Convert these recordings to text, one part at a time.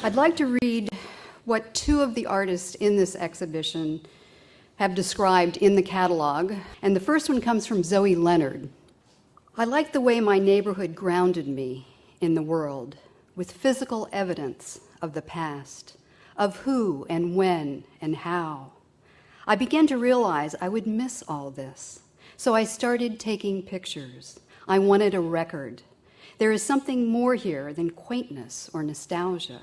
I'd like to read what two of the artists in this exhibition have described in the catalog, and the first one comes from Zoe Leonard. I like the way my neighborhood grounded me in the world with physical evidence of the past, of who and when and how. I began to realize I would miss all this, so I started taking pictures. I wanted a record. There is something more here than quaintness or nostalgia.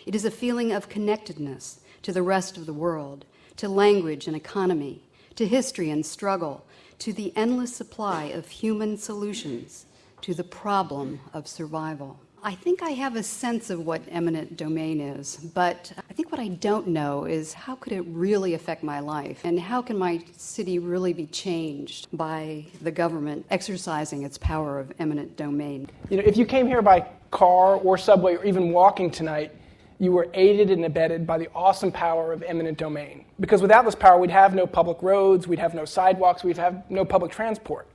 It is a feeling of connectedness to the rest of the world, to language and economy, to history and struggle, to the endless supply of human solutions, to the problem of survival. I think I have a sense of what eminent domain is, but I think what I don't know is how could it really affect my life, and how can my city really be changed by the government exercising its power of eminent domain? You know, if you came here by car or subway or even walking tonight, you were aided and abetted by the awesome power of eminent domain. Because without this power, we'd have no public roads, we'd have no sidewalks, we'd have no public transport.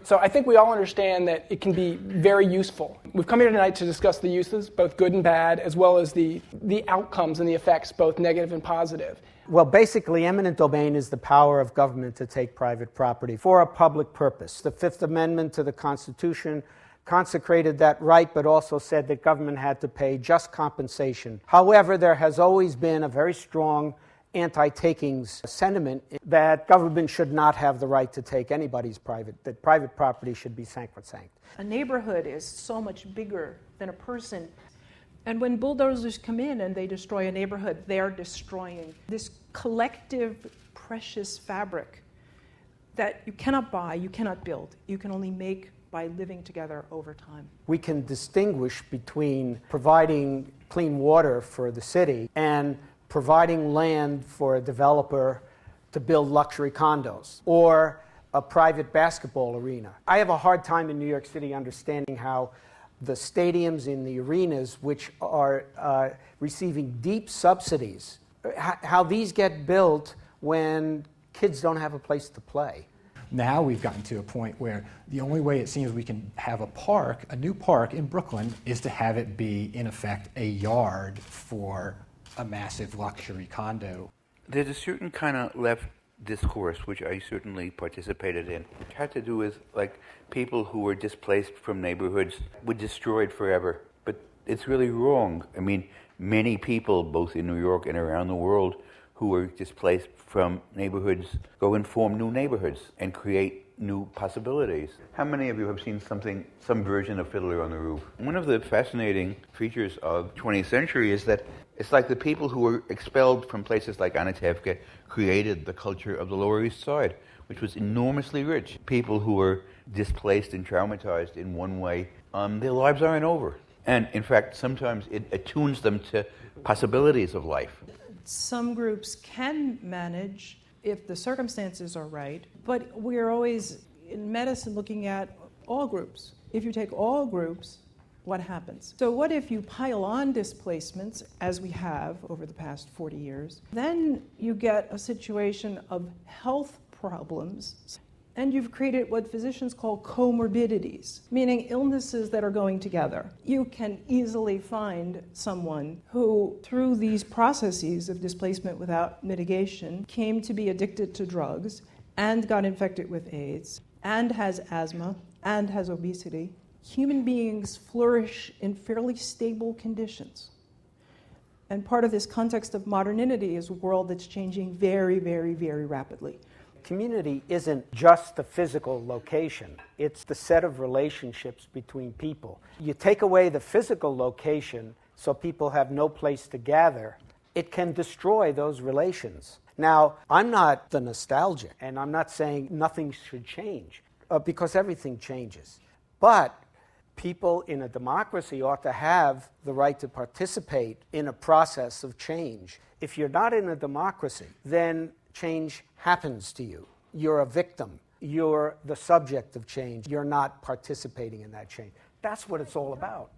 So I think we all understand that it can be very useful. We've come here tonight to discuss the uses, both good and bad, as well as the outcomes and the effects, both negative and positive. Well, basically, eminent domain is the power of government to take private property for a public purpose. The Fifth Amendment to the Constitution consecrated that right, but also said that government had to pay just compensation. However, there has always been a very strong anti-takings sentiment that government should not have the right to take anybody's that private property should be sacrosanct. A neighborhood is so much bigger than a person. And when bulldozers come in and they destroy a neighborhood, they're destroying this collective, precious fabric that you cannot buy, you cannot build, you can only make by living together over time. We can distinguish between providing clean water for the city and providing land for a developer to build luxury condos or a private basketball arena. I have a hard time in New York City understanding how the stadiums in the arenas, which are receiving deep subsidies, how these get built when kids don't have a place to play. Now we've gotten to a point where the only way it seems we can have a new park in Brooklyn, is to have it be, in effect, a yard for a massive luxury condo. There's a certain kind of left discourse, which I certainly participated in. It had to do with, like, people who were displaced from neighborhoods were destroyed forever. But it's really wrong. I mean, many people, both in New York and around the world, who were displaced from neighborhoods go and form new neighborhoods and create new possibilities. How many of you have seen some version of Fiddler on the Roof? One of the fascinating features of the 20th century is that it's like the people who were expelled from places like Anatevka created the culture of the Lower East Side, which was enormously rich. People who were displaced and traumatized in one way, their lives aren't over. And in fact, sometimes it attunes them to possibilities of life. Some groups can manage if the circumstances are right, but we're always in medicine looking at all groups. If you take all groups, what happens? So what if you pile on displacements, as we have over the past 40 years? Then you get a situation of health problems, and you've created what physicians call comorbidities, meaning illnesses that are going together. You can easily find someone who, through these processes of displacement without mitigation, came to be addicted to drugs and got infected with AIDS and has asthma and has obesity. Human beings flourish in fairly stable conditions. And part of this context of modernity is a world that's changing very, very, very rapidly. Community isn't just the physical location. It's the set of relationships between people. You take away the physical location so people have no place to gather, it can destroy those relations. Now, I'm not the nostalgic, and I'm not saying nothing should change, because everything changes. But people in a democracy ought to have the right to participate in a process of change. If you're not in a democracy, then change happens to you. You're a victim. You're the subject of change. You're not participating in that change. That's what it's all about.